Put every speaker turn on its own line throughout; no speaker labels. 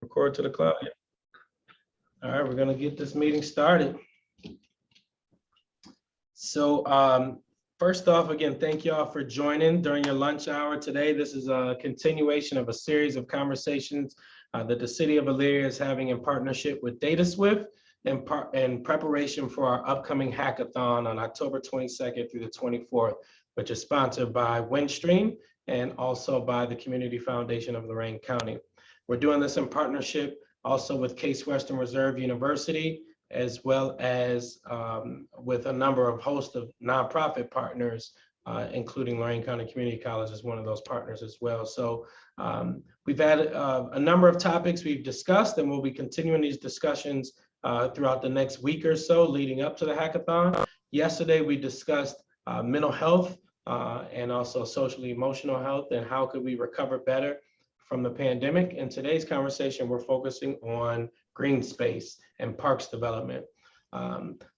Record to the cloud. All right, we're gonna get this meeting started. So first off, again, thank you all for joining during your lunch hour today. This is a continuation of a series of conversations that the city of Illyria is having in partnership with DataSwift in preparation for our upcoming hackathon on October 22nd through the 24th, which is sponsored by Windstream and also by the Community Foundation of Lorraine County. We're doing this in partnership also with Case Western Reserve University, as well as with a number of host of nonprofit partners, including Lorraine County Community College is one of those partners as well. So we've had a number of topics we've discussed, and we'll be continuing these discussions throughout the next week or so leading up to the hackathon. Yesterday, we discussed mental health and also social emotional health and how could we recover better from the pandemic. In today's conversation, we're focusing on green space and parks development.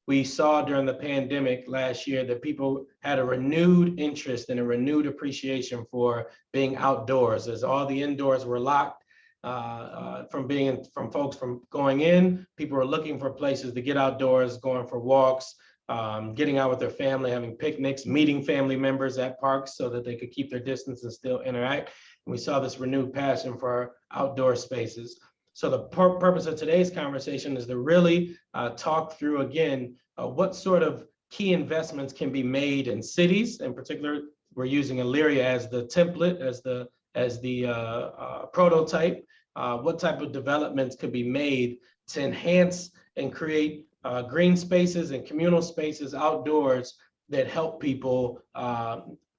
We saw during the pandemic last year that people had a renewed interest and a renewed appreciation for being outdoors, as all the indoors were locked from folks from going in. People were looking for places to get outdoors, going for walks, getting out with their family, having picnics, meeting family members at parks so that they could keep their distance and still interact. And we saw this renewed passion for outdoor spaces. So the purpose of today's conversation is to really talk through again, what sort of key investments can be made in cities. In particular, we're using Illyria as the template, as the prototype. What type of developments could be made to enhance and create green spaces and communal spaces outdoors that help people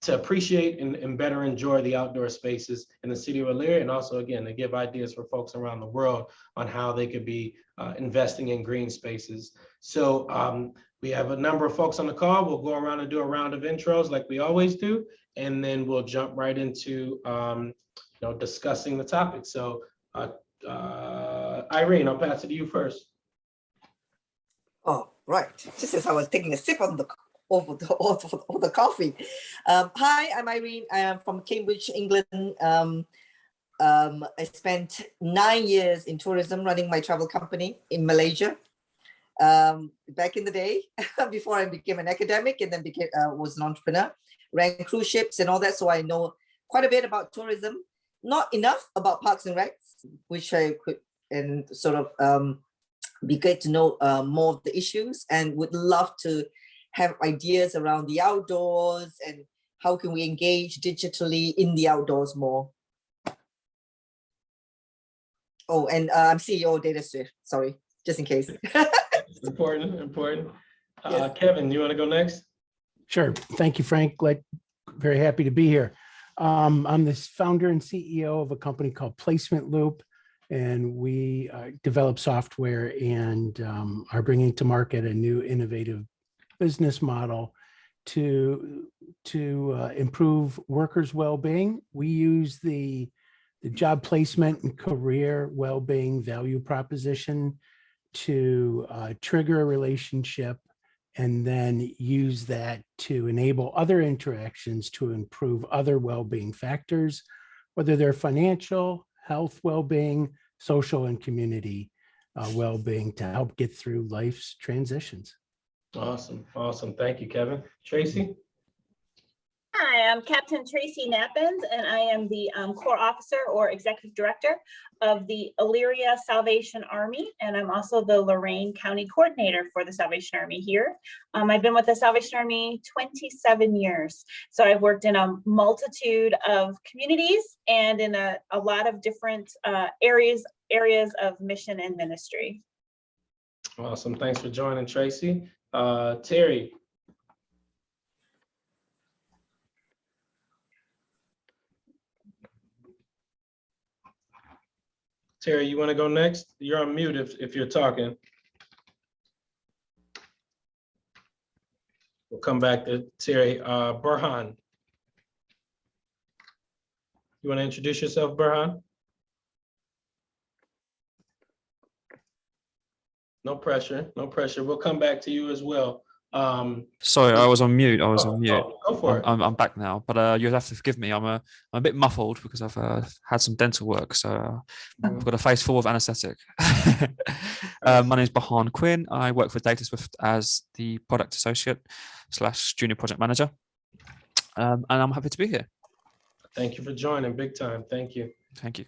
to appreciate and better enjoy the outdoor spaces in the city of Elyria, and also, again, to give ideas for folks around the world on how they could be investing in green spaces. So we have a number of folks on the call. We'll go around and do a round of intros like we always do, and then we'll jump right into discussing the topic. So Irene, I'll pass it to you first.
Oh, right. Just as I was taking a sip on the coffee. Hi, I'm Irene. I am from Cambridge, England. I spent 9 years in tourism, running my travel company in Malaysia. Back in the day, before I became an academic and then was an entrepreneur, ran cruise ships and all that. So I know quite a bit about tourism, not enough about parks and recs, which I could and sort of be great to know more of the issues, and would love to have ideas around the outdoors and how can we engage digitally in the outdoors more. Oh, and I'm CEO of DataSwift, sorry, just in case.
Important.
Yes.
Kevin, you want to go next?
Sure. Thank you, Frank. Very happy to be here. I'm the founder and CEO of a company called Placement Loop, and we develop software and are bringing to market a new innovative business model to improve workers' well-being. We use the job placement and career well-being value proposition to trigger a relationship, and then use that to enable other interactions to improve other well-being factors, whether they're financial, health well-being, social and community well-being, to help get through life's transitions.
Awesome. Thank you, Kevin. Tracy?
Hi, I'm Captain Tracy Nappins, and I am the Corps Officer or Executive Director of the Elyria Salvation Army, and I'm also the Lorraine County Coordinator for the Salvation Army here. I've been with the Salvation Army 27 years, so I've worked in a multitude of communities and in a lot of different areas of mission and ministry.
Awesome. Thanks for joining, Tracy. Terry? Terry, you want to go next? You're on mute if you're talking. We'll come back to Terry. Burhan. You want to introduce yourself, Burhan? No pressure. We'll come back to you as well.
Sorry, I was on mute. I was on mute.
Go for it.
I'm back now, but you'll have to forgive me. I'm a bit muffled because I've had some dental work, so I've got a face full of anaesthetic. My name is Bahan Quinn. I work for DataSwift as the product associate / junior project manager, and I'm happy to be here.
Thank you for joining. Big time. Thank you.
Thank you.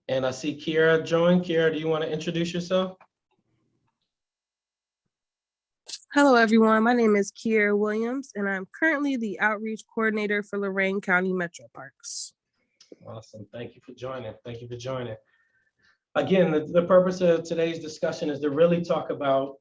And I see Kiera join. Kiera, do you want to introduce yourself?
Hello, everyone. My name is Kiera Williams, and I'm currently the outreach coordinator for Lorraine County Metro Parks.
Awesome. Thank you for joining. Thank you for joining. Again, the purpose of today's discussion is to really talk about,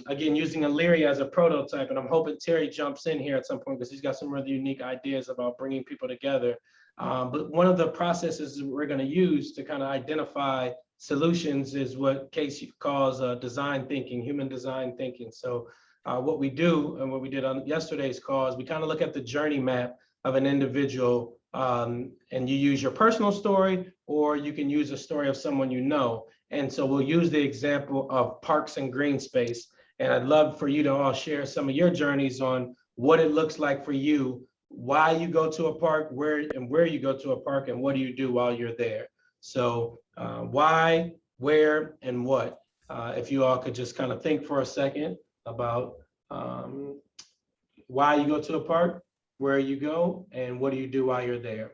again, using Illyria as a prototype. And I'm hoping Terry jumps in here at some point because he's got some really unique ideas about bringing people together. But one of the processes we're going to use to kind of identify solutions is what Casey calls design thinking, human design thinking. So what we do and what we did on yesterday's call is we kind of look at the journey map of an individual, and you use your personal story, or you can use a story of someone you know. And so we'll use the example of parks and green space. And I'd love for you to all share some of your journeys on what it looks like for you, why you go to a park, where you go to a park, and what do you do while you're there. So why, where, and what. If you all could just kind of think for a second about why you go to a park, where you go, and what do you do while you're there.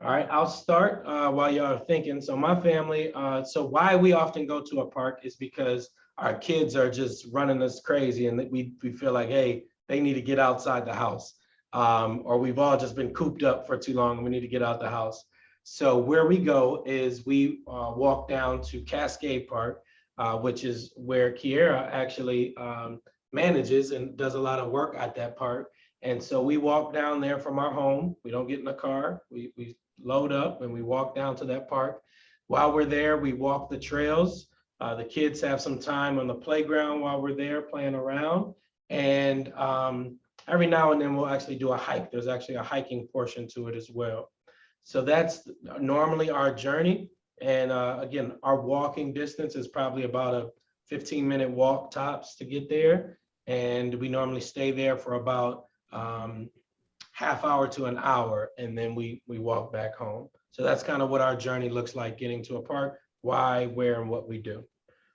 All right, I'll start while y'all are thinking. So my family, so why we often go to a park is because our kids are just running us crazy and we feel like, hey, they need to get outside the house. Or we've all just been cooped up for too long and we need to get out the house. So where we go is we walk down to Cascade Park, which is where Kiera actually manages and does a lot of work at that park. And so we walk down there from our home. We don't get in the car. We load up and we walk down to that park. While we're there, we walk the trails. The kids have some time on the playground while we're there playing around. And every now and then we'll actually do a hike. There's actually a hiking portion to it as well. So that's normally our journey. And again, our walking distance is probably about a 15-minute walk tops to get there. And we normally stay there for about half hour to an hour, and then we walk back home. So that's kind of what our journey looks like getting to a park, why, where, and what we do.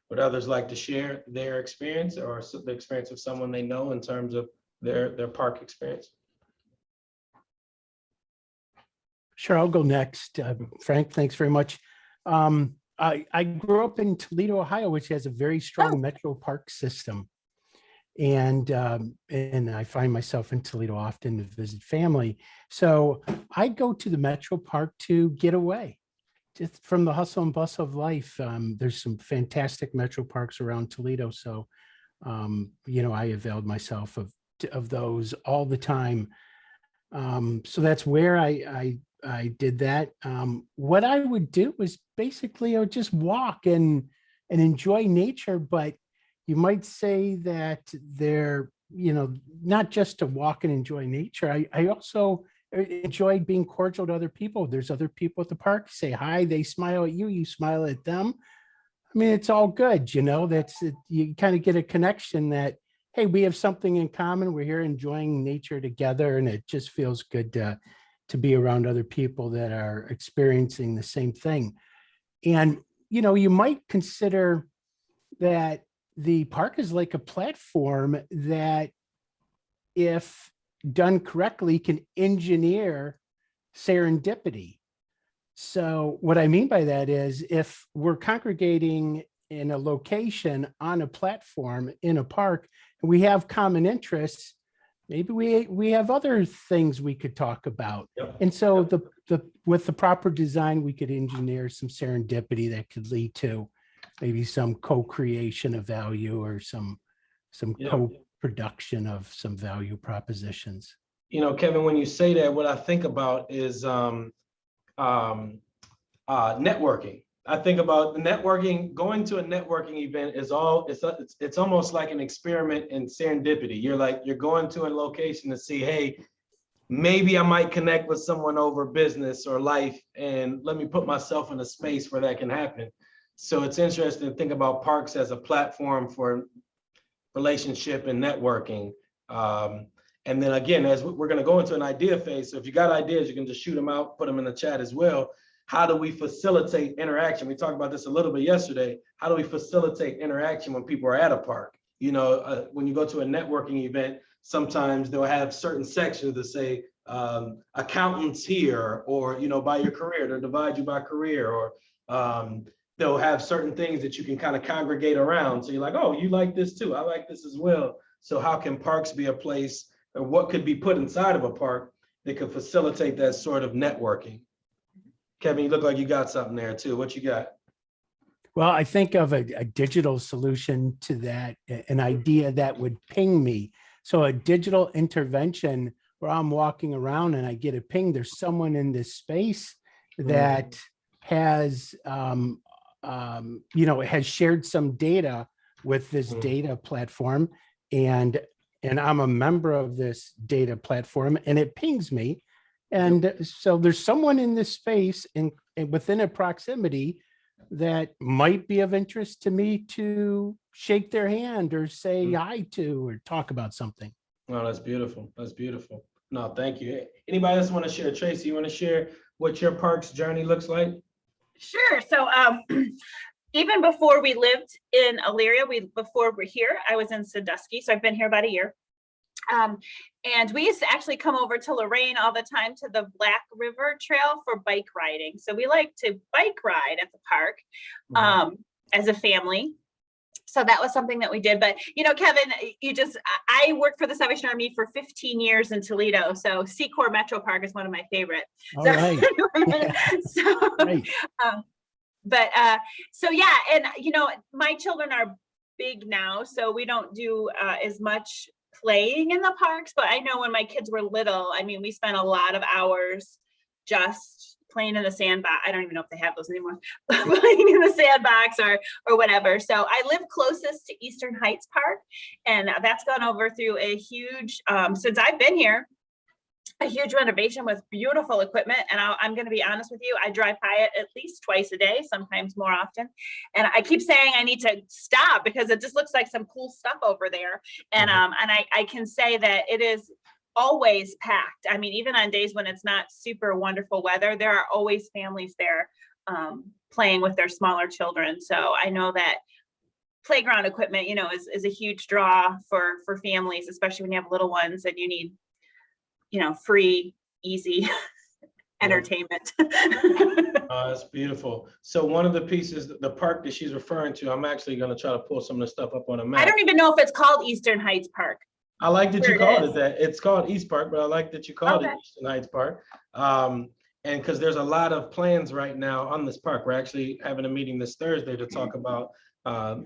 Would others like to share their experience or the experience of someone they know in terms of their park experience?
Sure, I'll go next. Frank, thanks very much. I grew up in Toledo, Ohio, which has a very strong metro park system. And I find myself in Toledo often to visit family. So I go to the metro park to get away just from the hustle and bustle of life. There's some fantastic metro parks around Toledo. So, I availed myself of those all the time. So that's where I did that. What I would do was basically I would just walk and enjoy nature, but you might say that they're, not just to walk and enjoy nature. I also enjoyed being cordial to other people. There's other people at the park, say hi, they smile at you, you smile at them. I mean, it's all good, that's you kind of get a connection that, hey, we have something in common. We're here enjoying nature together. And it just feels good to be around other people that are experiencing the same thing. And, you might consider that the park is like a platform that, if done correctly, can engineer serendipity. So what I mean by that is, if we're congregating in a location on a platform in a park, and we have common interests, maybe we have other things we could talk about. Yep. And so with the proper design, we could engineer some serendipity that could lead to maybe some co-creation of value or some co-production of some value propositions.
Kevin, when you say that, what I think about is networking. I think about the networking. Going to a networking event is it's almost like an experiment in serendipity. You're going to a location to see, hey, maybe I might connect with someone over business or life, and let me put myself in a space where that can happen. So it's interesting to think about parks as a platform for relationship and networking. And then again, as we're going to go into an idea phase. So if you got ideas, you can just shoot them out, put them in the chat as well. How do we facilitate interaction? We talked about this a little bit yesterday. How do we facilitate interaction when people are at a park? You know, when you go to a networking event, sometimes they'll have certain sections that say accountants here, or, you know, by your career, they'll divide you by career, or they'll have certain things that you can kind of congregate around. So you're like, oh, you like this too. I like this as well. So how can parks be a place, or what could be put inside of a park that could facilitate that sort of networking? Kevin, you look like you got something there too. What you got?
Well, I think of a digital solution to that, an idea that would ping me. So a digital intervention where I'm walking around and I get a ping, there's someone in this space that has, you know, has shared some data with this data platform, and I'm a member of this data platform, and it pings me. And so there's someone in this space and within a proximity that might be of interest to me to shake their hand or say hi to, or talk about something.
Oh, that's beautiful. That's beautiful. No, thank you. Anybody else want to share? Tracy, you want to share what your park's journey looks like?
Sure. So even before we lived in Illyria, before we're here, I was in Sandusky. So I've been here about a year. And we used to actually come over to Lorraine all the time to the Black River Trail for bike riding. So we like to bike ride at the park as a family. So that was something that we did. But, you know, Kevin, I worked for the Salvation Army for 15 years in Toledo. So Secor Metro Park is one of my favorite.
All right.
So yeah, and you know, my children are big now, so we don't do as much playing in the parks, but I know when my kids were little, I mean, we spent a lot of hours just playing in the sandbox. I don't even know if they have those anymore, playing in the sandbox or whatever. So I live closest to Eastern Heights Park, and that's gone over through a huge, since I've been here, a huge renovation with beautiful equipment. And I'm going to be honest with you, I drive by it at least twice a day, sometimes more often. And I keep saying I need to stop because it just looks like some cool stuff over there. And I can say that it is always packed. I mean, even on days when it's not super wonderful weather, there are always families there playing with their smaller children. So I know that playground equipment, you know, is a huge draw for families, especially when you have little ones and you need, you know, free, easy entertainment.
That's beautiful. So one of the pieces, the park that she's referring to, I'm actually going to try to pull some of the stuff up on a map.
I don't even know if it's called Eastern Heights Park.
I like that you called it that. It's called East Park, but I like that you called it Eastern Heights Park. And because there's a lot of plans right now on this park. We're actually having a meeting this Thursday to talk about,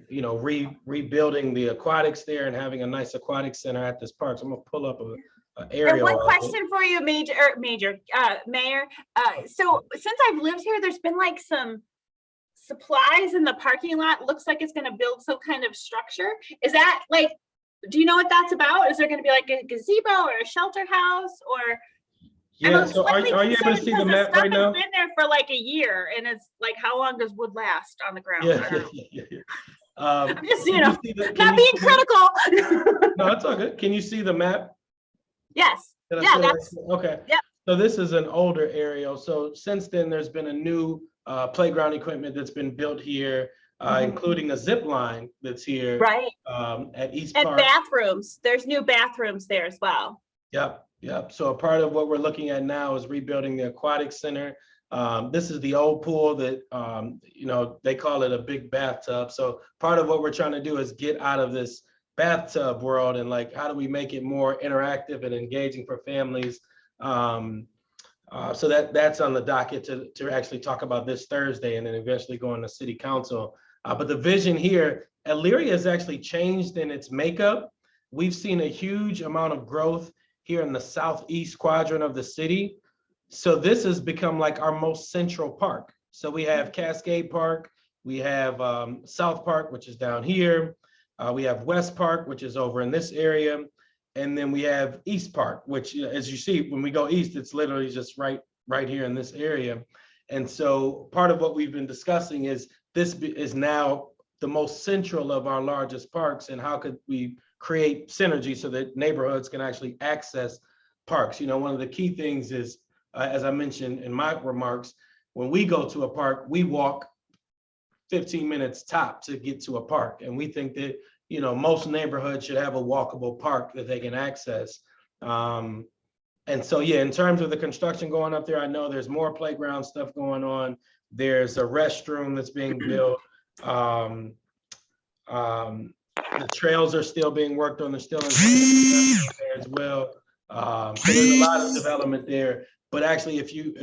you know, rebuilding the aquatics there and having a nice aquatic center at this park. So I'm going to pull up a
And one question for you, Mayor. So since I've lived here, there's been like some supplies in the parking lot. Looks like it's going to build some kind of structure. Is that like, do you know what that's about? Is there going to be like a gazebo or a shelter house or?
Yeah, so are you able to see the map right now?
It's been there for like a year, and it's like, how long does wood last on the ground?
Yeah.
I'm just, you know, not being critical.
No, it's all good. Can you see the map?
Yes. Yeah, that's
okay.
Yep.
So this is an older area. So since then, there's been a new playground equipment that's been built here, including a zip line that's here.
Right.
At East
And
Park.
bathrooms. There's new bathrooms there as well.
Yep. So a part of what we're looking at now is rebuilding the aquatic center. This is the old pool that, you know, they call it a big bathtub. So part of what we're trying to do is get out of this bathtub world and like, how do we make it more interactive and engaging for families? So that's on the docket to actually talk about this Thursday and then eventually going to city council. But the vision here, Illyria has actually changed in its makeup. We've seen a huge amount of growth here in the southeast quadrant of the city. So this has become like our most central park. So we have Cascade Park, we have South Park, which is down here. We have West Park, which is over in this area. And then we have East Park, which, as you see, when we go east, it's literally just right here in this area. And so part of what we've been discussing is this is now the most central of our largest parks, and how could we create synergy so that neighborhoods can actually access parks. One of the key things is, as I mentioned in my remarks, when we go to a park, we walk 15 minutes top to get to a park. And we think that, most neighborhoods should have a walkable park that they can access. And so, yeah, in terms of the construction going up there, I know there's more playground stuff going on. There's a restroom that's being built. The trails are still being worked on. They're still in there as well. So there's a lot of development there. But actually, if you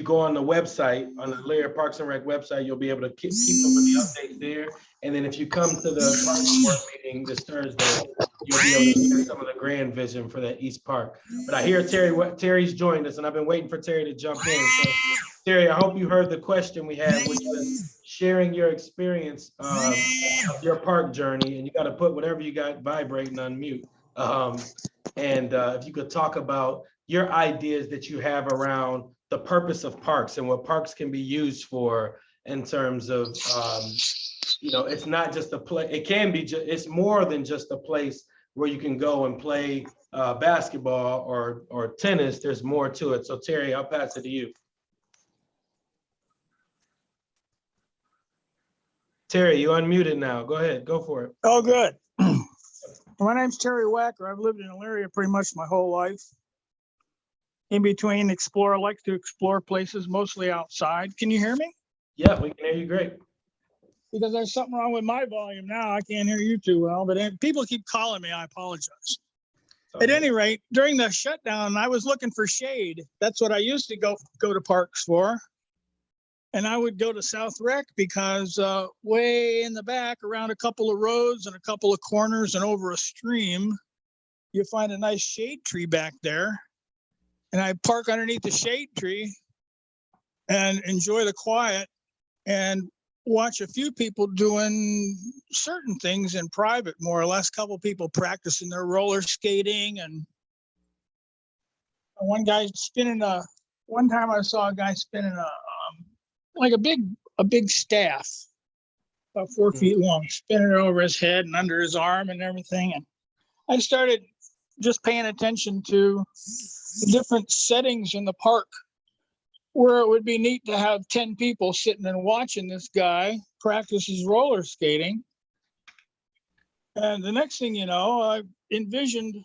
go on the website, on the Elyria Parks and Rec website, you'll be able to keep up with the updates there. And then if you come to the Parks and Rec meeting this Thursday, you'll be able to hear some of the grand vision for that East Park. But I hear Terry's joined us, and I've been waiting for Terry to jump in. So, Terry, I hope you heard the question we had, which was sharing your experience of your park journey, and you got to put whatever you got vibrating on mute. If you could talk about your ideas that you have around the purpose of parks and what parks can be used for, in terms of, it's not just a play. It can be, it's more than just a place where you can go and play basketball or tennis. There's more to it. So Terry, I'll pass it to you. Terry, you unmuted now. Go ahead, go for it.
Oh, good. My name's Terry Wacker. I've lived in Illyria pretty much my whole life. In between, I like to explore places, mostly outside. Can you hear me?
Yeah, we can hear you great.
Because there's something wrong with my volume now. I can't hear you too well, but people keep calling me. I apologize. At any rate, during the shutdown, I was looking for shade. That's what I used to go to parks for. And I would go to South Rec because way in the back, around a couple of roads and a couple of corners and over a stream, you find a nice shade tree back there. And I park underneath the shade tree and enjoy the quiet and watch a few people doing certain things in private, more or less. A couple of people practicing their roller skating, and one guy one time I saw a guy spinning like a big staff, about 4 feet long, spinning it over his head and under his arm and everything. And I started just paying attention to the different settings in the park where it would be neat to have 10 people sitting and watching this guy practice his roller skating. And the next thing you know, I envisioned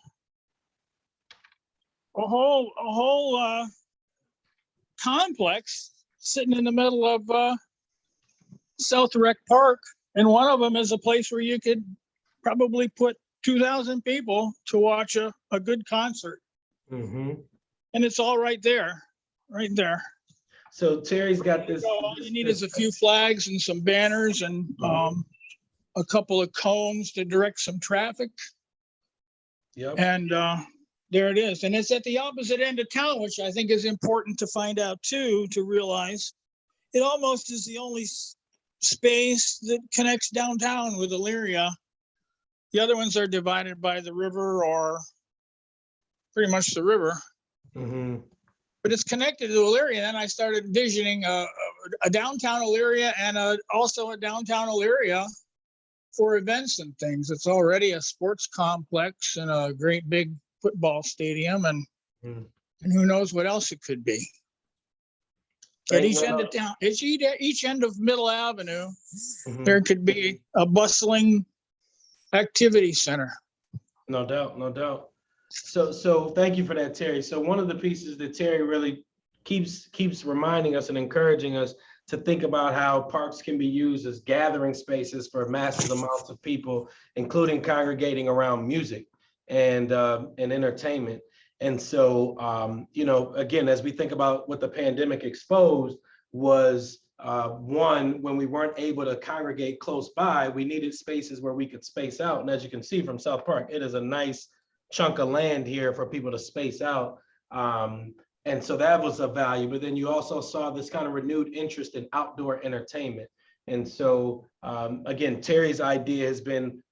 a whole complex sitting in the middle of South Rec Park. And one of them is a place where you could probably put 2,000 people to watch a good concert.
Mm-hmm.
And it's all right there.
So Terry's got this.
All you need is a few flags and some banners and a couple of cones to direct some traffic.
Yep.
And there it is. And it's at the opposite end of town, which I think is important to find out too, to realize it almost is the only space that connects downtown with Illyria. The other ones are divided by the river or pretty much the river. Mm-hmm. But it's connected to Illyria. And I started envisioning a downtown Illyria and also a downtown Illyria for events and things. It's already a sports complex and a great big football stadium, and who knows what else it could be. At each end of town, each end of Middle Avenue, there could be a bustling activity center.
No doubt. So thank you for that, Terry. So one of the pieces that Terry really keeps reminding us and encouraging us to think about how parks can be used as gathering spaces for massive amounts of people, including congregating around music and entertainment. And so, again, as we think about what the pandemic exposed was, one, when we weren't able to congregate close by, we needed spaces where we could space out. And as you can see from South Park, it is a nice chunk of land here for people to space out. And so that was a value. But then you also saw this kind of renewed interest in outdoor entertainment. And so, again, Terry's idea has been,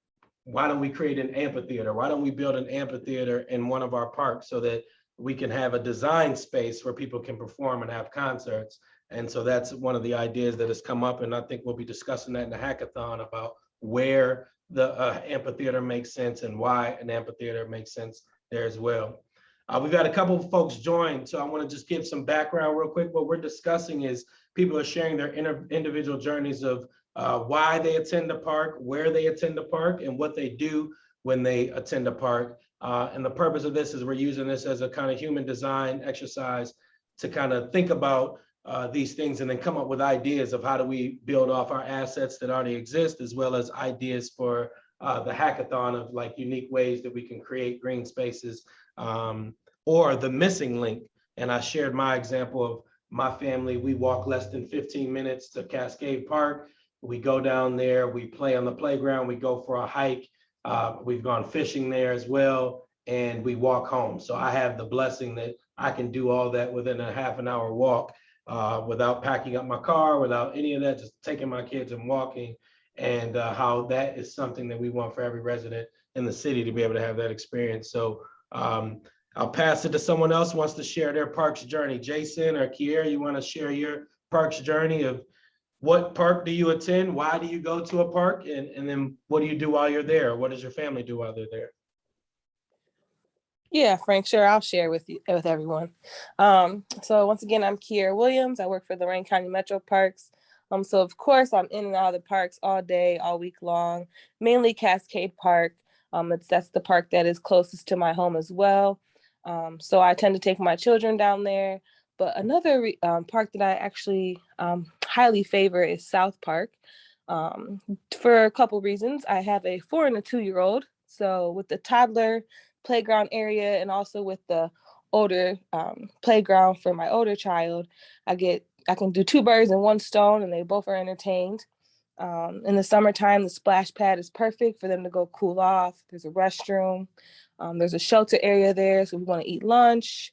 why don't we create an amphitheater? Why don't we build an amphitheater in one of our parks so that we can have a design space where people can perform and have concerts. And so that's one of the ideas that has come up. And I think we'll be discussing that in the hackathon about where the amphitheater makes sense and why an amphitheater makes sense there as well. We've got a couple of folks joined, so I want to just give some background real quick. What we're discussing is people are sharing their individual journeys of why they attend a park, where they attend a park, and what they do when they attend a park. And the purpose of this is we're using this as a kind of human design exercise to kind of think about these things and then come up with ideas of how do we build off our assets that already exist, as well as ideas for the hackathon of like unique ways that we can create green spaces or the missing link. And I shared my example of my family. We walk less than 15 minutes to Cascade Park. We go down there, we play on the playground, we go for a hike. We've gone fishing there as well, and we walk home. So I have the blessing that I can do all that within a half an hour walk without packing up my car, without any of that, just taking my kids and walking. And how that is something that we want for every resident in the city to be able to have that experience. So I'll pass it to someone else who wants to share their parks journey. Jason or Kiera, you want to share your parks journey of what park do you attend? Why do you go to a park? And then what do you do while you're there? What does your family do while they're there?
Yeah, Frank, sure. I'll share with you, with everyone. So once again, I'm Kiera Williams. I work for Lorraine County Metro Parks. So of course I'm in and out of the parks all day, all week long, mainly Cascade Park. That's the park that is closest to my home as well. So I tend to take my children down there. But another park that I actually highly favor is South Park for a couple reasons. I have a 4 and a 2-year-old. So with the toddler playground area and also with the older playground for my older child, I can do 2 birds in 1 stone, and they both are entertained. In the summertime, the splash pad is perfect for them to go cool off. There's a restroom. There's a shelter area there, so we want to eat lunch.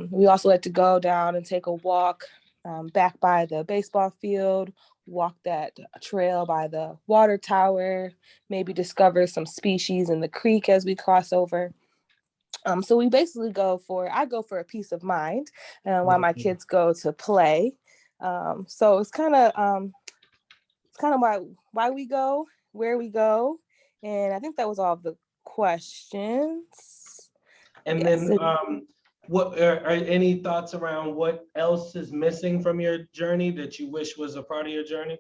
We also like to go down and take a walk back by the baseball field, walk that trail by the water tower, maybe discover some species in the creek as we cross over. So we basically I go for a peace of mind while my kids go to play. So it's kind of why we go, where we go. And I think that was all of the questions.
And
Yes.
then what are any thoughts around what else is missing from your journey that you wish was a part of your journey?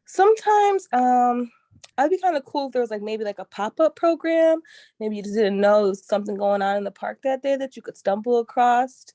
Sometimes I'd be kind of cool if there was maybe a pop-up program. Maybe you just didn't know there was something going on in the park that day that you could stumble across.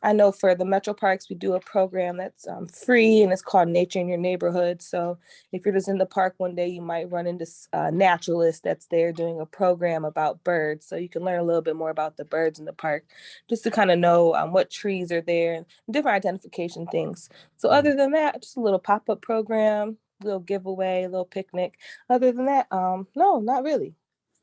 I know for the Metro Parks, we do a program that's free, and it's called Nature in Your Neighborhood. So if you're just in the park one day, you might run into a naturalist that's there doing a program about birds. So you can learn a little bit more about the birds in the park, just to kind of know what trees are there and different identification things. So other than that, just a little pop-up program, little giveaway, little picnic. Other than that, no, not really.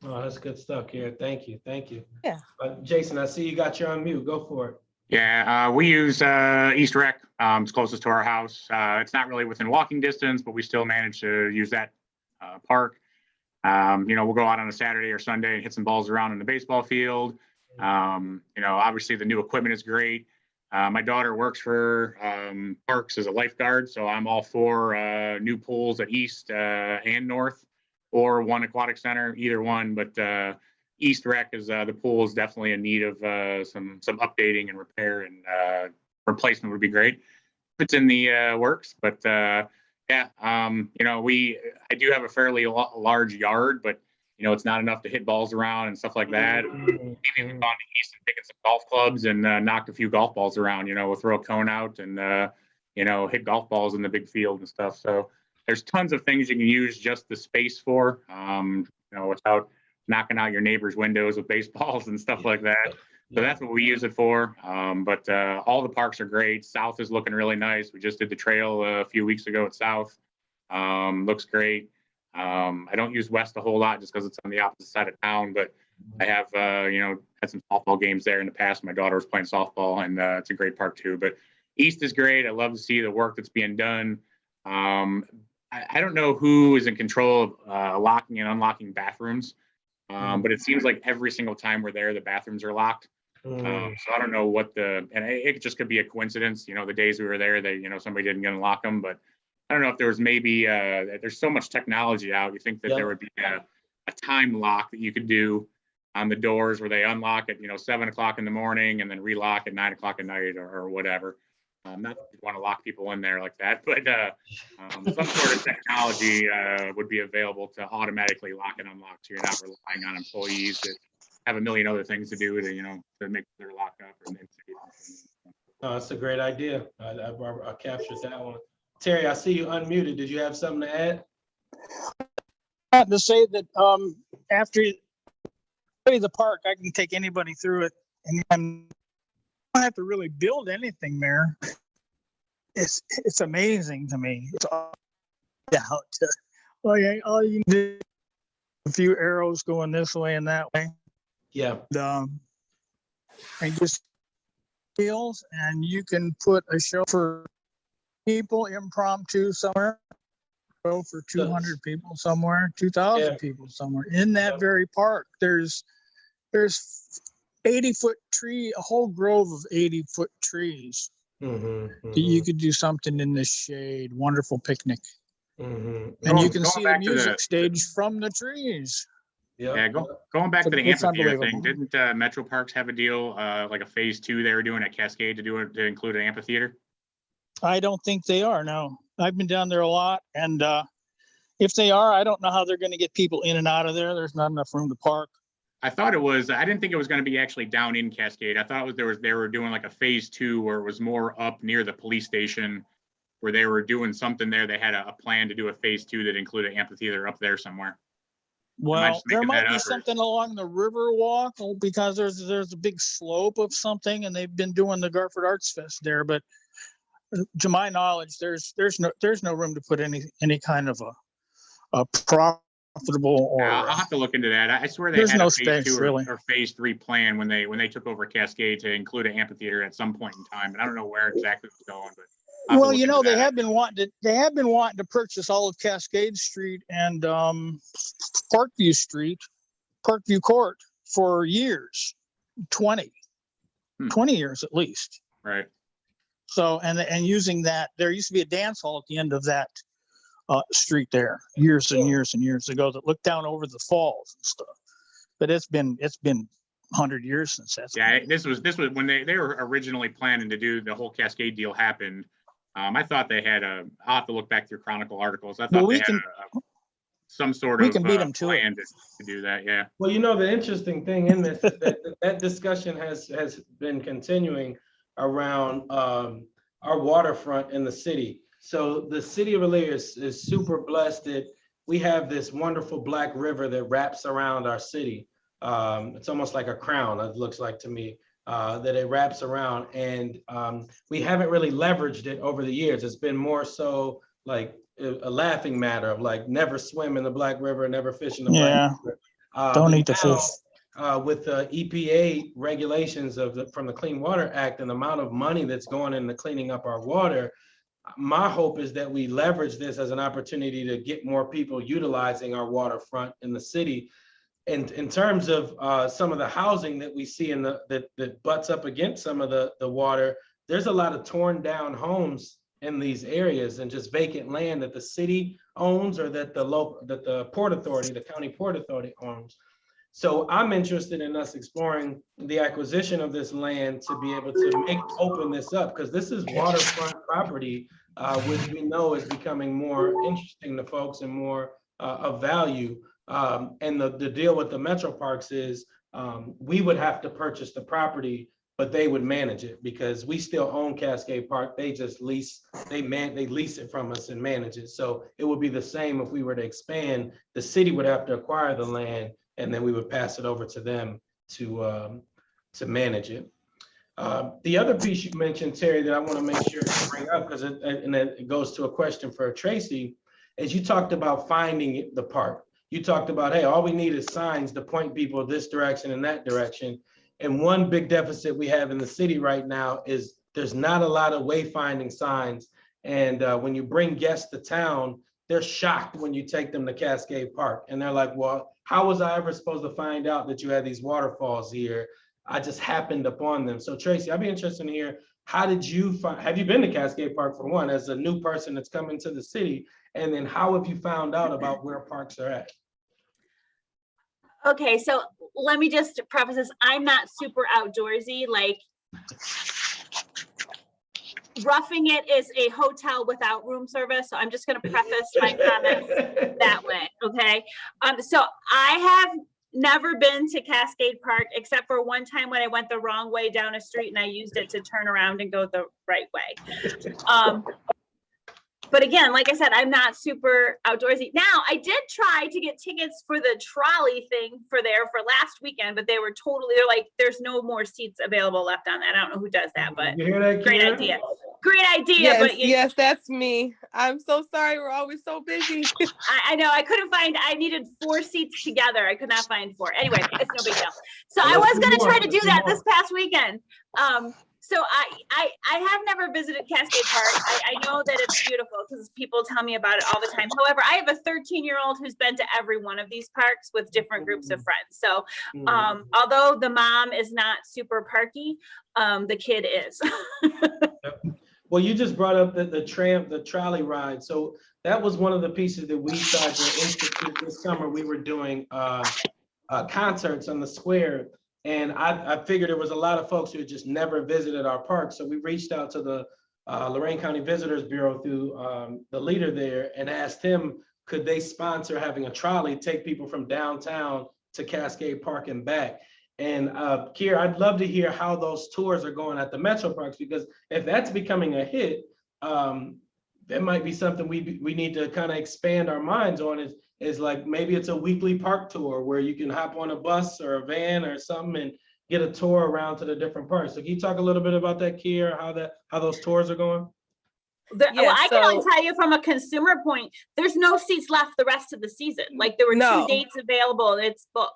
Oh, that's good stuff, Kiera. Thank you. Thank you.
Yeah.
Jason, I see you got your on mute. Go for it.
Yeah, we use East Rec. It's closest to our house. It's not really within walking distance, but we still manage to use that park. We'll go out on a Saturday or Sunday and hit some balls around in the baseball field. Obviously the new equipment is great. My daughter works for Parks as a lifeguard, so I'm all for new pools at East and North, or one aquatic center, either one. But East Rec is the pool is definitely in need of some updating and repair, and replacement would be great if it's in the works. But I do have a fairly large yard, but it's not enough to hit balls around and stuff like that. We've even gone to East and picking some golf clubs and knocked a few golf balls around. We'll throw a cone out and hit golf balls in the big field and stuff. So there's tons of things you can use just the space for, without knocking out your neighbor's windows with baseballs and stuff like that. So that's what we use it for. But all the parks are great. South is looking really nice. We just did the trail a few weeks ago at South. Looks great. I don't use West a whole lot just because it's on the opposite side of town, but I have, had some softball games there in the past. My daughter was playing softball, and it's a great park too. But East is great. I love to see the work that's being done. I don't know who is in control of locking and unlocking bathrooms. But it seems like every single time we're there, the bathrooms are locked. So I don't know what and it just could be a coincidence. You know, the days we were there, somebody didn't get to lock them, but I don't know if there was maybe, there's so much technology out. You think that there would be a time lock that you could do on the doors where they unlock at, 7 o'clock in the morning and then relock at 9 o'clock at night or whatever. Not that you want to lock people in there like that, but some sort of technology would be available to automatically lock and unlock, so you're not relying on employees that have a million other things to do to make sure they're locked up.
Oh, that's a great idea. I captured that one. Terry, I see you unmuted. Did you have something to add?
To say that after the park, I can take anybody through it, and I don't have to really build anything there. It's amazing to me. It's all you do a few arrows going this way and that way.
Yeah.
And just deals, and you can put a show for people impromptu somewhere. For 200 people somewhere, 2,000 people somewhere in that very park. There's 80-foot tree, a whole grove of 80-foot trees. You could do something in the shade, wonderful picnic. And you can see the music stage from the trees.
Going back to the amphitheater thing, didn't Metro Parks have a deal like a phase 2 they were doing at Cascade to include an amphitheater?
I don't think they are, no. I've been down there a lot, and if they are, I don't know how they're going to get people in and out of there. There's not enough room to park.
I thought it was. I didn't think it was going to be actually down in Cascade. I thought they were doing like a phase 2 where it was more up near the police station, where they were doing something there. They had a plan to do a phase 2 that included an amphitheater up there somewhere.
Well, there might be something along the river walk, because there's a big slope of something, and they've been doing the Garford Arts Fest there, but to my knowledge, there's no room to put any kind of a profitable or.
I'll have to look into that. I swear they had a phase 2 or phase 3 plan when they took over Cascade to include an amphitheater at some point in time, and I don't know where exactly it was going, but.
Well, they have been wanting to purchase all of Cascade Street and Parkview Court for years, 20 years at least.
Right.
So, and using that, there used to be a dance hall at the end of that street there years and years and years ago that looked down over the falls and stuff. But it's been 100 years since that.
Yeah, this was when they were originally planning to do the whole Cascade deal happened. I thought they had I'll have to look back through Chronicle articles. I thought they had some sort of plan to do that. Yeah.
Well, the interesting thing in this is that discussion has been continuing around our waterfront in the city. So the city of Elyria is super blessed that we have this wonderful black river that wraps around our city. It's almost like a crown, it looks like to me, that it wraps around, and we haven't really leveraged it over the years. It's been more so like a laughing matter of like never swim in the Black River, never fish in the Black River.
Don't eat the fish.
With the EPA regulations from the Clean Water Act and the amount of money that's going into cleaning up our water, my hope is that we leverage this as an opportunity to get more people utilizing our waterfront in the city. And in terms of some of the housing that we see that butts up against some of the water, there's a lot of torn down homes in these areas and just vacant land that the city owns or that the Port Authority, the County Port Authority owns. So I'm interested in us exploring the acquisition of this land to be able to open this up, because this is waterfront property, which we know is becoming more interesting to folks and more of value. And the deal with the Metro Parks is we would have to purchase the property, but they would manage it because we still own Cascade Park. They just lease it from us and manage it. So it would be the same if we were to expand. The city would have to acquire the land, and then we would pass it over to them to manage it. The other piece you mentioned, Terry, that I want to make sure to bring up, because it goes to a question for Tracy, is you talked about finding the park. You talked about, hey, all we need is signs to point people this direction and that direction. And one big deficit we have in the city right now is there's not a lot of wayfinding signs. And when you bring guests to town, they're shocked when you take them to Cascade Park. And they're like, well, how was I ever supposed to find out that you had these waterfalls here? I just happened upon them. So Tracy, I'd be interested to hear, how did you find, have you been to Cascade Park for one, as a new person that's coming to the city? And then how have you found out about where parks are at?
Okay, so let me just preface this. I'm not super outdoorsy. Like, Roughing It is a hotel without room service. So I'm just going to preface my comments that way. Okay. So I have never been to Cascade Park except for one time when I went the wrong way down a street and I used it to turn around and go the right way. But again, like I said, I'm not super outdoorsy. Now, I did try to get tickets for the trolley thing for last weekend, but they're like, there's no more seats available left on that. I don't know who does that, but
You hear that,
great
Kira?
idea. Great idea,
Yes,
but
yes, that's me. I'm so sorry. We're always so busy.
I know I needed 4 seats together. I could not find 4. Anyway, it's no big deal. So
Well,
I
let's
was
do
going to
more.
try to
Let's
do
do
that
more.
this past weekend. So I have never visited Cascade Park. I know that it's beautiful because people tell me about it all the time. However, I have a 13-year-old who's been to every one of these parks with different groups of friends. So although the mom is not super parky, the kid is.
Well, you just brought up the trolley ride. So that was one of the pieces that we tried to institute this summer. We were doing concerts on the square. And I figured there was a lot of folks who had just never visited our park. So we reached out to the Lorraine County Visitors Bureau through the leader there and asked him, could they sponsor having a trolley take people from downtown to Cascade Park and back? And Kier, I'd love to hear how those tours are going at the Metro Parks, because if that's becoming a hit, that might be something we need to kind of expand our minds on, is like maybe it's a weekly park tour where you can hop on a bus or a van or something and get a tour around to the different parks. So can you talk a little bit about that, Kier, how those tours are going?
Well, I can only tell you from a consumer point, there's no seats left the rest of the season. Like there were 2 dates available and it's booked.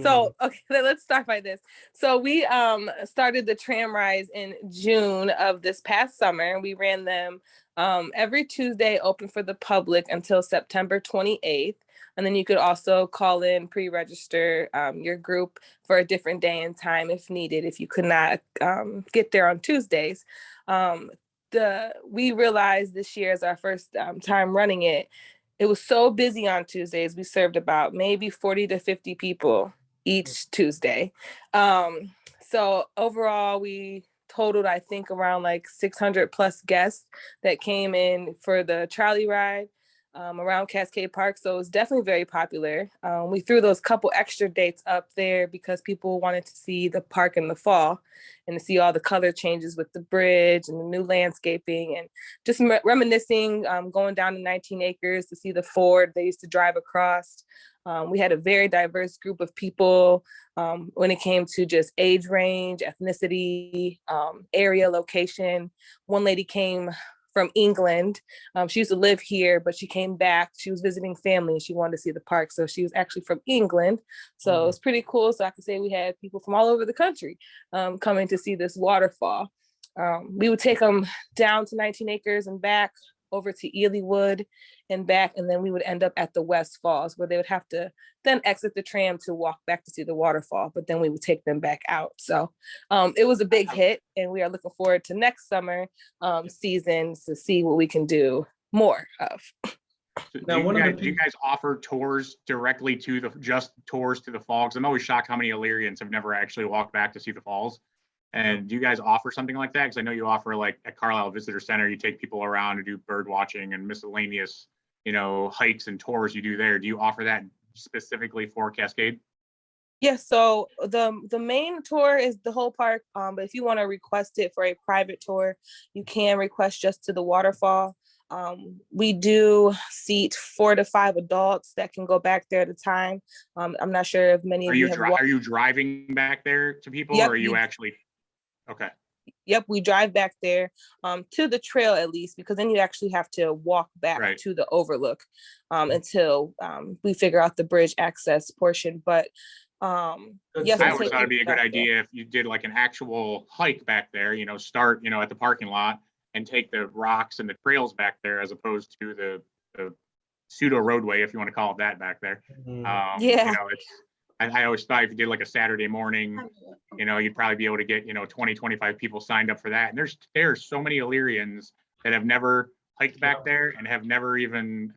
So, okay, let's start by this. So we started the tram rides in June of this past summer. We ran them every Tuesday, open for the public until September 28th. And then you could also call in, pre-register your group for a different day and time if needed, if you could not get there on Tuesdays. We realized this year is our first time running it. It was so busy on Tuesdays. We served about maybe 40 to 50 people each Tuesday. So overall, we totaled, I think, around like 600 plus guests that came in for the trolley ride around Cascade Park. So it was definitely very popular. We threw those couple extra dates up there because people wanted to see the park in the fall and to see all the color changes with the bridge and the new landscaping and just reminiscing, going down to 19 acres to see the ford they used to drive across. We had a very diverse group of people when it came to just age range, ethnicity, area, location. One lady came from England. She used to live here, but she came back. She was visiting family and she wanted to see the park. So she was actually from England. So it's pretty cool. So I could say we had people from all over the country coming to see this waterfall. We would take them down to 19 acres and back over to Eelywood and back, and then we would end up at the West Falls where they would have to then exit the tram to walk back to see the waterfall, but then we would take them back out. So it was a big hit, and we are looking forward to next summer season to see what we can do more of.
Now, do you guys offer tours directly to just tours to the falls? I'm always shocked how many Illyrians have never actually walked back to see the falls. And do you guys offer something like that? Because I know you offer, like at Carlisle Visitor Center, you take people around to do bird watching and miscellaneous, hikes and tours you do there. Do you offer that specifically for Cascade?
Yes. So the main tour is the whole park. But if you want to request it for a private tour, you can request just to the waterfall. We do seat 4 to 5 adults that can go back there at a time. I'm not sure if many of you have.
Are you driving back there to people,
Yep,
or are you actually? Okay.
Yep, we drive back there to the trail at least, because then you actually have to walk back to the Overlook until we figure out the bridge access portion. But yes,
I always thought it'd be a good idea if you did like an actual hike back there, start, at the parking lot and take the rocks and the trails back there as opposed to the the pseudo roadway, if you want to call it that, back there.
Yeah.
You know, I always thought if you did like a Saturday morning, you know, you'd probably be able to get, you know, 20, 25 people signed up for that. And there's so many Illyrians that have never hiked back there and have never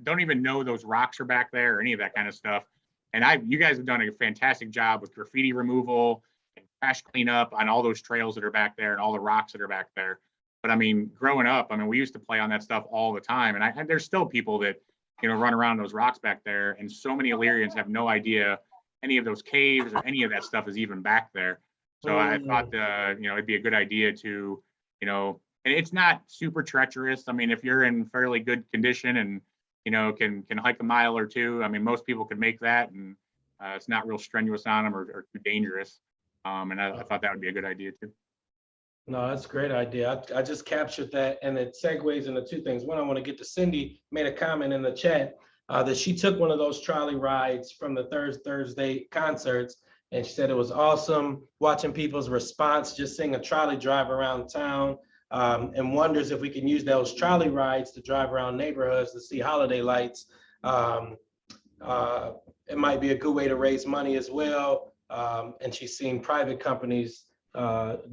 don't even know those rocks are back there or any of that kind of stuff. And you guys have done a fantastic job with graffiti removal and trash cleanup on all those trails that are back there and all the rocks that are back there. But I mean, growing up, I mean, we used to play on that stuff all the time. And there's still people that, you know, run around those rocks back there. And so many Illyrians have no idea any of those caves or any of that stuff is even back there. So I thought, you know, it'd be a good idea to, you know, and it's not super treacherous. I mean, if you're in fairly good condition and, you know, can hike a mile or two, I mean, most people could make that, and it's not real strenuous on them or too dangerous. And I thought that would be a good idea too.
No, that's a great idea. I just captured that, and it segues into two things. One, I want to get to Cindy, made a comment in the chat that she took one of those trolley rides from the Thursday concerts, and she said it was awesome watching people's response, just seeing a trolley drive around town, and wonders if we can use those trolley rides to drive around neighborhoods to see holiday lights. It might be a good way to raise money as well. And she's seen private companies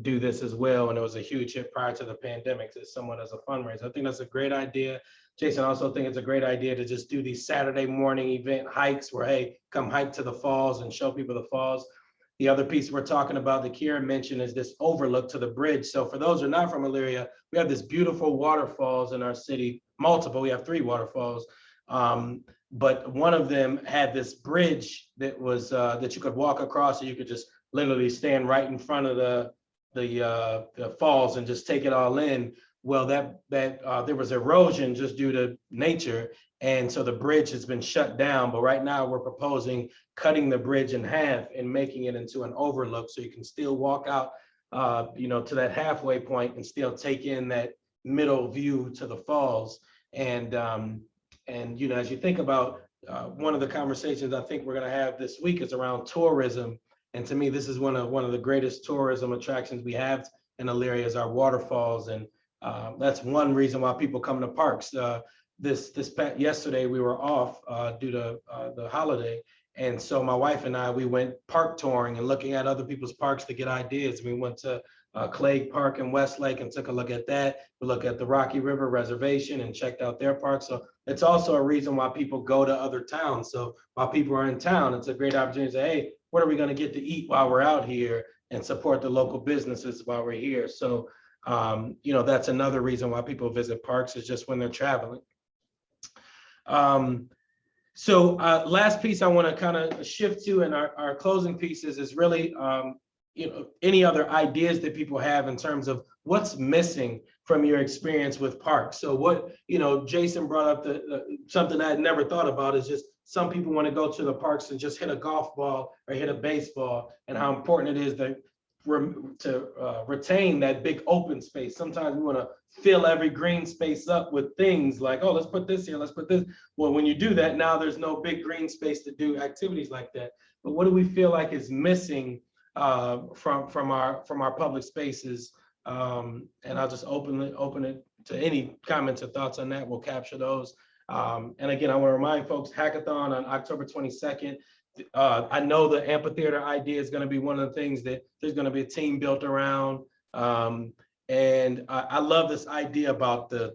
do this as well, and it was a huge hit prior to the pandemic as somewhat as a fundraiser. I think that's a great idea. Jason, I also think it's a great idea to just do these Saturday morning event hikes where, hey, come hike to the falls and show people the falls. The other piece we're talking about that Kieran mentioned is this overlook to the bridge. So for those who are not from Illyria, we have this beautiful waterfalls in our city, multiple, we have 3 waterfalls. But one of them had this bridge that was that you could walk across, so you could just literally stand right in front of the falls and just take it all in. Well, there was erosion just due to nature, and so the bridge has been shut down. But right now we're proposing cutting the bridge in half and making it into an overlook, so you can still walk out, you know, to that halfway point and still take in that middle view to the falls. And you know, as you think about one of the conversations I think we're going to have this week is around tourism. And to me, this is one of the greatest tourism attractions we have in Illyria is our waterfalls. And that's one reason why people come to parks. Yesterday we were off due to the holiday. And so my wife and I, we went park touring and looking at other people's parks to get ideas. We went to Clay Park in Westlake and took a look at that. We looked at the Rocky River Reservation and checked out their park. So it's also a reason why people go to other towns. So while people are in town, it's a great opportunity to say, hey, what are we going to get to eat while we're out here, and support the local businesses while we're here. So, you know, that's another reason why people visit parks, is just when they're traveling. So last piece I want to kind of shift to in our closing pieces is really, you know, any other ideas that people have in terms of what's missing from your experience with parks. So what, you know, Jason brought up something I had never thought about is just some people want to go to the parks and just hit a golf ball or hit a baseball, and how important it is to retain that big open space. Sometimes we want to fill every green space up with things like, oh, let's put this here, let's put this. Well, when you do that, now there's no big green space to do activities like that. But what do we feel like is missing from our public spaces? And I'll just open it to any comments or thoughts on that. We'll capture those. And again, I want to remind folks, hackathon on October 22nd. I know the amphitheater idea is going to be one of the things that there's going to be a team built around. And I love this idea about the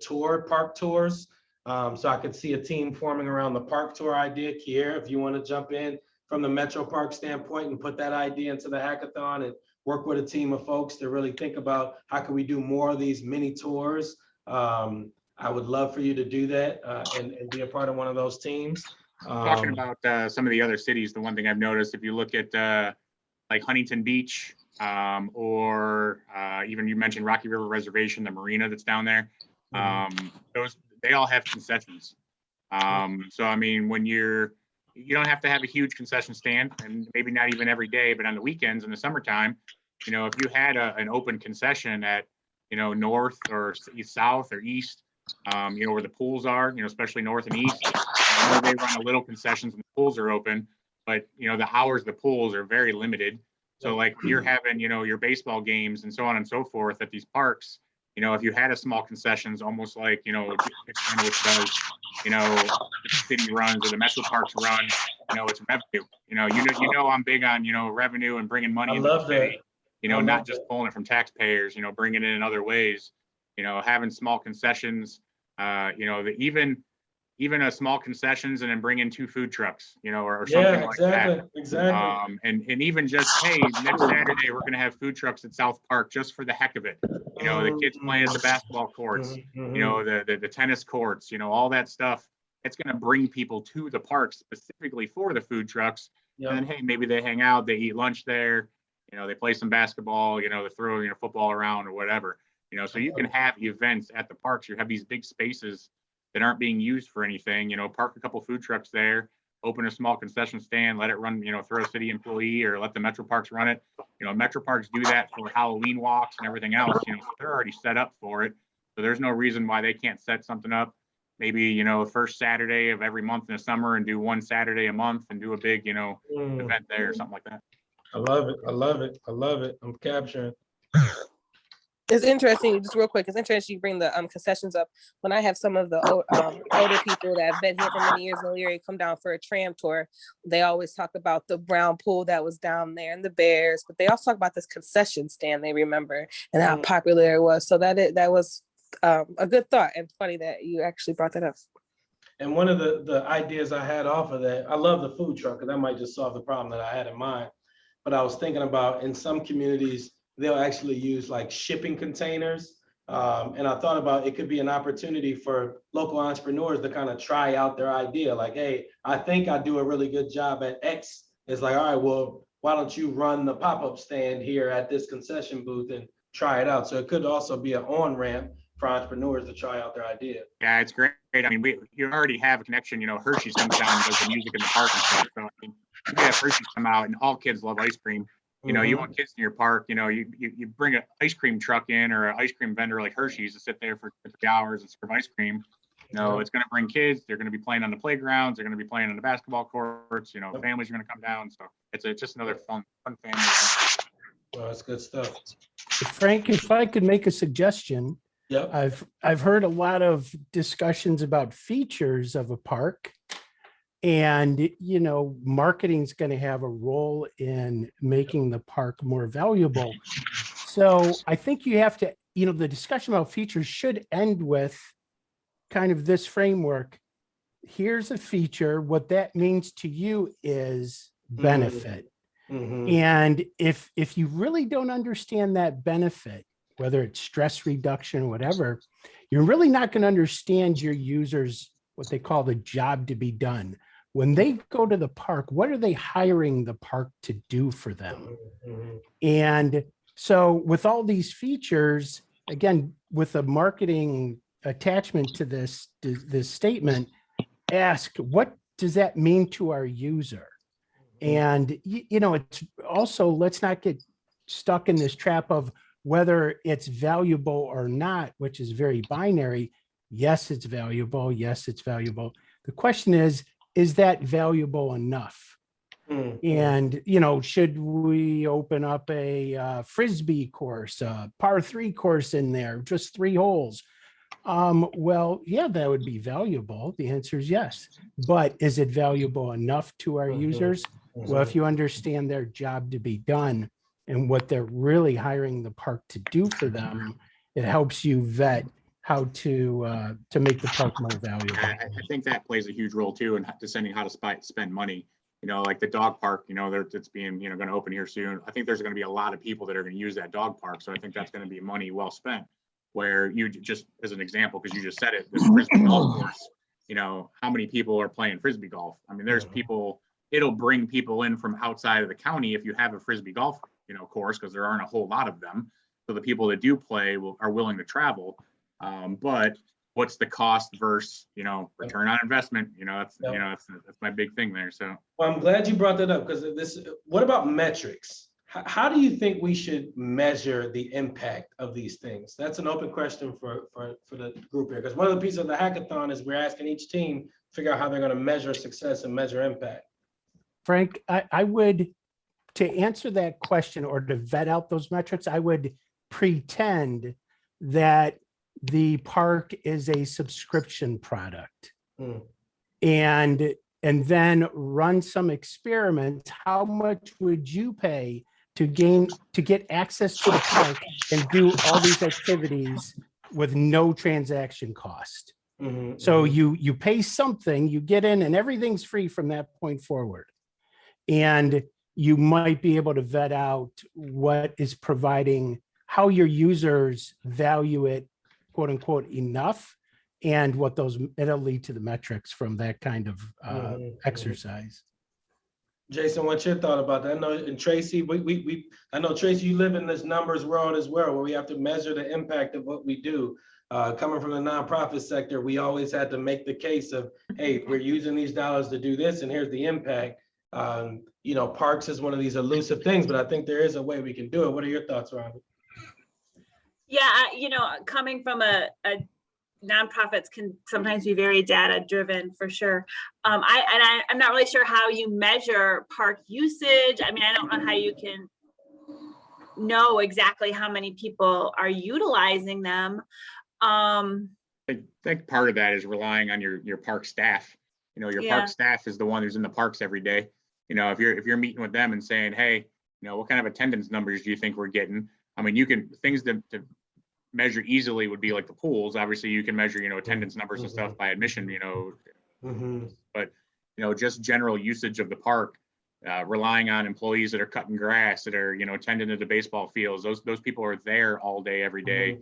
park tours. So I could see a team forming around the park tour idea. Kiera, if you want to jump in from the Metro Park standpoint and put that idea into the hackathon and work with a team of folks to really think about how can we do more of these mini tours. I would love for you to do that and be a part of one of those teams.
Talking about some of the other cities, the one thing I've noticed, if you look at like Huntington Beach, or even you mentioned Rocky River Reservation, the marina that's down there, they all have concessions. So I mean, when you don't have to have a huge concession stand, and maybe not even every day, but on the weekends in the summertime, you know, if you had an open concession at, you know, north or south or east, you know, where the pools are, you know, especially north and east, I know they run a little concessions when the pools are open, but, you know, the hours of the pools are very limited. So like you're having, you know, your baseball games and so on and so forth at these parks, You know, if you had a small concessions, almost like, you know, which does, you know, the city runs or the Metro Parks run, you know, it's revenue. You know, I'm big on, you know, revenue and bringing money
I
into the
love
city.
that.
You know,
I
not
love
just
that.
pulling it from taxpayers. You know, bringing it in other ways. You know, having small concessions. You know, even a small concessions and then bring in 2 food trucks. You know, or something
Yeah,
like that.
exactly.
And even just, hey, next Saturday we're gonna have food trucks at South Park just for the heck of it. You know, the kids playing at the basketball courts, you know, the tennis courts, you know, all that stuff. It's gonna bring people to the park specifically for the food trucks.
Yep.
And then, hey, maybe they hang out, they eat lunch there, you know, they play some basketball, you know, they throw, you know, football around or whatever. You know, so you can have events at the parks. You have these big spaces that aren't being used for anything. You know, park a couple food trucks there, open a small concession stand, let it run, you know, throw a city employee or let the Metro Parks run it. You know, Metro Parks do that for Halloween walks and everything else, you know, so they're already set up for it. So there's no reason why they can't set something up. Maybe, you know, first Saturday of every month in the summer and do one Saturday a month and do a big, you know, event there or something like that.
I love it. I love it. I love it. I'm capturing.
It's interesting, just real quick, it's interesting you bring the concessions up. When I have some of the older people that have been here for many years in Illyria come down for a tram tour, they always talk about the brown pool that was down there and the bears, but they also talk about this concession stand they remember and how popular it was. So that was a good thought, and funny that you actually brought that up.
And one of the ideas I had off of that, I love the food truck, because that might just solve the problem that I had in mind. But I was thinking about, in some communities, they'll actually use like shipping containers. And I thought about, it could be an opportunity for local entrepreneurs to kind of try out their idea. Like, hey, I think I do a really good job at X. It's like, all right, well, why don't you run the pop-up stand here at this concession booth and try it out? So it could also be an on-ramp for entrepreneurs to try out their idea.
Yeah, it's great. I mean, you already have a connection. You know, Hershey's comes down and does the music in the park and stuff. So I mean, you have Hershey's come out, and all kids love ice cream. You know, you want kids in your park. You know, you bring an ice cream truck in or an ice cream vendor like Hershey's to sit there for 3 hours and serve ice cream. You know, it's going to bring kids. They're going to be playing on the playgrounds. They're going to be playing on the basketball courts. You know, families are going to come down. So it's just another fun family event.
Well, that's good stuff.
Frank, if I could make a suggestion,
Yep.
I've heard a lot of discussions about features of a park, and you know, marketing is going to have a role in making the park more valuable. So I think you have to, you know, the discussion about features should end with kind of this framework. Here's a feature. What that means to you is benefit. And if you really don't understand that benefit, whether it's stress reduction or whatever, you're really not going to understand your users, what they call the job to be done. When they go to the park, what are they hiring the park to do for them? And so with all these features, again, with a marketing attachment to this statement, ask, what does that mean to our user? And, you know, it's also, let's not get stuck in this trap of whether it's valuable or not, which is very binary. Yes, it's valuable. Yes, it's valuable. The question is that valuable enough? And, you know, should we open up a Frisbee course, a par 3 course in there, just 3 holes? Well, yeah, that would be valuable. The answer is yes. But is it valuable enough to our users? Well, if you understand their job to be done and what they're really hiring the park to do for them, it helps you vet how to make the park more valuable.
I think that plays a huge role too in deciding how to spend money. You know, like the dog park, you know, it's being, you know, going to open here soon. I think there's going to be a lot of people that are going to use that dog park. So I think that's going to be money well spent. Where you just, as an example, because you just said it, this Frisbee golf course, you know, how many people are playing Frisbee golf? I mean, there's people, it'll bring people in from outside of the county if you have a Frisbee golf, you know, course, because there aren't a whole lot of them. So the people that do play are willing to travel. But what's the cost versus, you know, return on investment? You know, that's, you know, that's my big thing there. So,
well, I'm glad you brought that up, because what about metrics? How do you think we should measure the impact of these things? That's an open question for the group here, because one of the pieces of the hackathon is we're asking each team to figure out how they're going to measure success and measure impact.
Frank, I would, to answer that question or to vet out those metrics, I would pretend that the park is a subscription product.
Hmm.
And then run some experiments. How much would you pay to get access to the park and do all these activities with no transaction cost?
Mhm,
So
mhm.
you pay something, you get in, and everything's free from that point forward. And you might be able to vet out what is providing, how your users value it, quote unquote, enough, and what those, it'll lead to the metrics from that kind of
Mhm.
exercise.
Jason, what's your thought about that? I know, and Tracy, I know, Tracy, you live in this numbers world as well, where we have to measure the impact of what we do. Coming from the nonprofit sector, we always had to make the case of, hey, we're using these dollars to do this, and here's the impact. You know, parks is one of these elusive things, but I think there is a way we can do it. What are your thoughts, Robert?
Yeah, you know, coming from a nonprofits can sometimes be very data driven for sure. I'm not really sure how you measure park usage. I mean, I don't know how you can know exactly how many people are utilizing them.
I think part of that is relying on your park staff. You know, your
Yeah.
park staff is the one who's in the parks every day. You know, if you're meeting with them and saying, hey, you know, what kind of attendance numbers do you think we're getting? I mean, you can, things to measure easily would be like the pools. Obviously, you can measure, you know, attendance numbers and stuff by admission, you know, but, you know, just general usage of the park, relying on employees that are cutting grass, that are, you know, tending to the baseball fields. Those people are there all day, every day.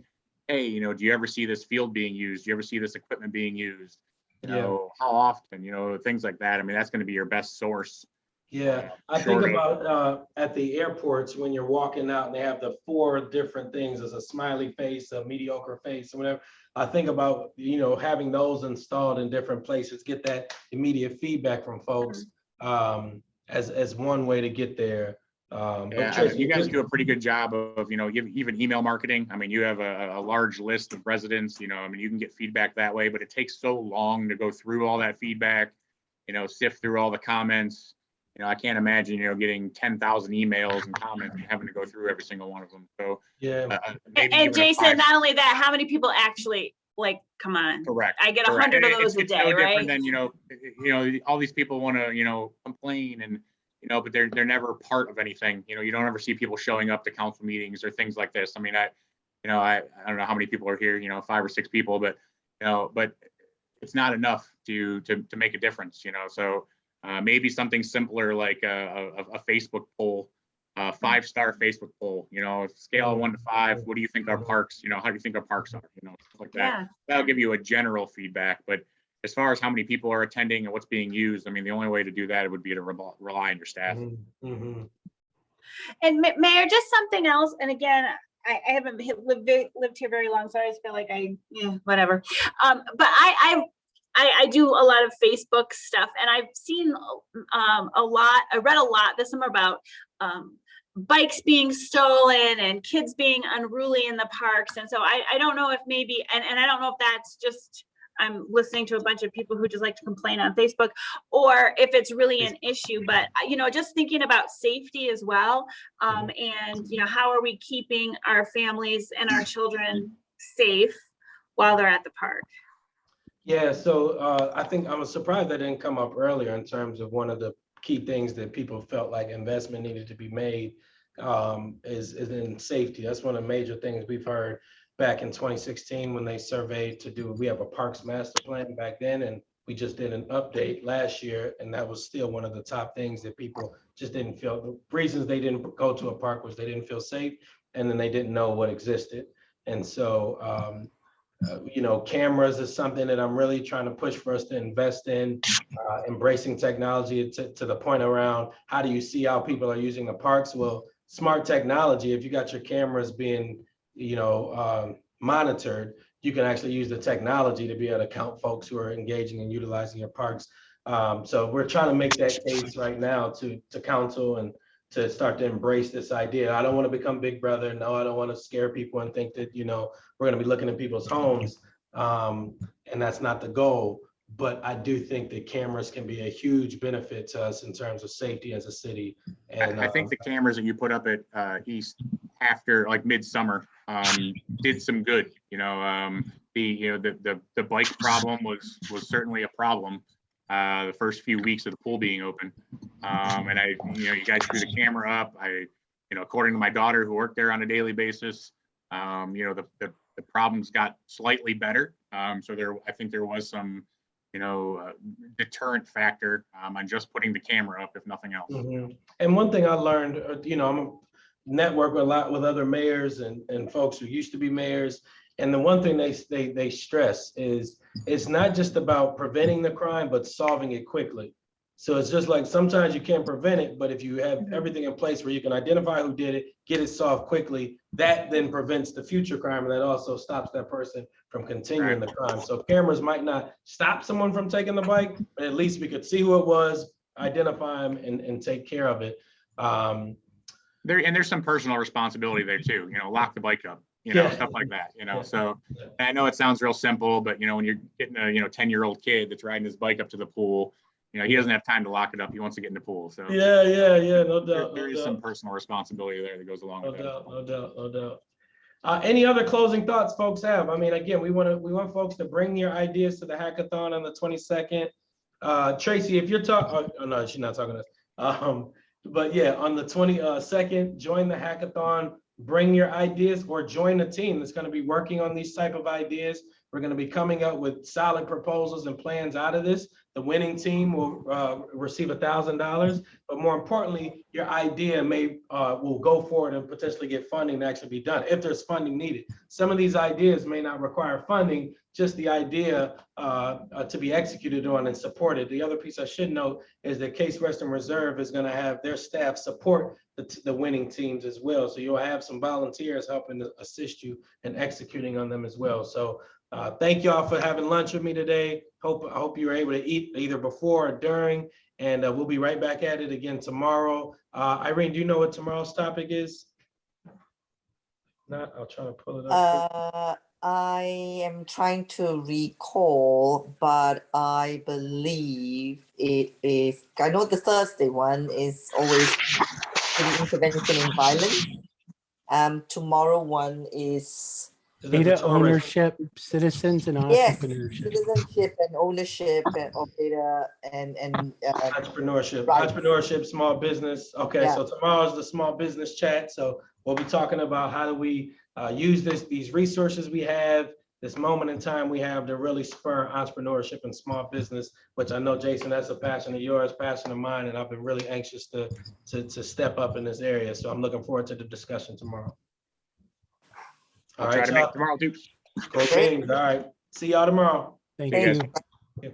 Hey, you know, do you ever see this field being used? Do you ever see this equipment being used? You know, how often, you know, things like that. I mean, that's going to be your best source.
Yeah, I think about at the airports when you're walking out and they have the 4 different things as a smiley face, a mediocre face, or whatever. I think about, you know, having those installed in different places, get that immediate feedback from folks as one way to get there. But Tracy,
you guys do a pretty good job of, you know, even email marketing. I mean, you have a large list of residents, you know, I mean, you can get feedback that way, but it takes so long to go through all that feedback, you know, sift through all the comments. You know, I can't imagine, you know, getting 10,000 emails and comments and having to go through every single one of them. So,
and Jason, not only that, how many people actually, like, come on?
Correct.
I get 100 of those a day,
no
right?
Different than, you know, all these people want to, you know, complain and, you know, but they're never part of anything. You know, you don't ever see people showing up to council meetings or things like this. I mean, I don't know how many people are here, you know, 5 or 6 people, but, you know, but it's not enough to make a difference, you know. So maybe something simpler like a Facebook poll, 5-star Facebook poll, you know, scale of 1 to 5. What do you think our parks, you know, how do you think our parks are, you know, stuff like that.
Yeah.
That'll give you a general feedback. But as far as how many people are attending and what's being used, I mean, the only way to do that would be to rely on your staff.
And Mayor, just something else. And again, I haven't lived here very long, so I just feel like whatever. But I do a lot of Facebook stuff, and I've seen a lot. I read a lot this summer about bikes being stolen and kids being unruly in the parks. And so I don't know if maybe, and I don't know if that's just, I'm listening to a bunch of people who just like to complain on Facebook, or if it's really an issue. But, you know, just thinking about safety as well. And, you know, how are we keeping our families and our children safe while they're at the park?
Yeah, so I think I was surprised that didn't come up earlier in terms of one of the key things that people felt like investment needed to be made is in safety. That's one of the major things we've heard back in 2016 when they surveyed we have a parks master plan back then, and we just did an update last year, and that was still one of the top things that people just didn't feel. The reasons they didn't go to a park was they didn't feel safe, and then they didn't know what existed. And so you know, cameras is something that I'm really trying to push for us to invest in, embracing technology to the point around how do you see how people are using the parks? Well, smart technology, if you got your cameras being, you know, monitored, you can actually use the technology to be able to count folks who are engaging and utilizing your parks. So we're trying to make that case right now to council and to start to embrace this idea. I don't want to become Big Brother. No, I don't want to scare people and think that, you know, we're going to be looking at people's homes. And that's not the goal. But I do think that cameras can be a huge benefit to us in terms of safety as a city. And
I think the cameras that you put up at East after like midsummer, did some good. The bike problem was certainly a problem the first few weeks of the pool being open. And you guys threw the camera up. According to my daughter who worked there on a daily basis, the problems got slightly better. So I think there was some, deterrent factor on just putting the camera up, if nothing else.
Mhm. And one thing I learned, I'm a network a lot with other mayors and folks who used to be mayors. And the one thing they stress is it's not just about preventing the crime, but solving it quickly. So it's just like sometimes you can't prevent it, but if you have everything in place where you can identify who did it, get it solved quickly, that then prevents the future crime, and that also stops that person from continuing the crime. So cameras might not stop someone from taking the bike, but at least we could see who it was, identify them, and take care of it.
There's some personal responsibility there too. Lock the bike up. Stuff like that. So I know it sounds real simple, but when you're getting a 10-year-old kid that's riding his bike up to the pool, he doesn't have time to lock it up. He wants to get in the pool. So
yeah, no doubt.
There is some personal responsibility there that goes along with that.
No doubt. Any other closing thoughts folks have? I mean, again, we want folks to bring your ideas to the hackathon on the 22nd. Tracy, if you're talking, oh no, she's not talking to us. But yeah, on the 22nd, join the hackathon, bring your ideas, or join a team that's going to be working on these type of ideas. We're going to be coming up with solid proposals and plans out of this. The winning team will receive $1,000, but more importantly, your idea will go forward and potentially get funding to actually be done if there's funding needed. Some of these ideas may not require funding, just the idea to be executed on and supported. The other piece I should note is that Case Western Reserve is going to have their staff support the winning teams as well. So you'll have some volunteers helping to assist you in executing on them as well. So thank y'all for having lunch with me today. I hope you were able to eat either before or during, and we'll be right back at it again tomorrow. Irene, do you know what tomorrow's topic is? Not, I'll try to pull it up.
I am trying to recall, but I believe it is, I know the Thursday one is always the intervention in violence. Tomorrow one is
data ownership, citizens and entrepreneurship.
Citizenship and ownership of data and
entrepreneurship, small business. Okay, yeah. So tomorrow's the small business chat. So we'll be talking about how do we use these resources we have, this moment in time we have to really spur entrepreneurship and small business, which I know, Jason, that's a passion of yours, passion of mine, and I've been really anxious to step up in this area. So I'm looking forward to the discussion tomorrow.
I'll try to make tomorrow too.
Cool things. All right. See y'all tomorrow.
Thank you.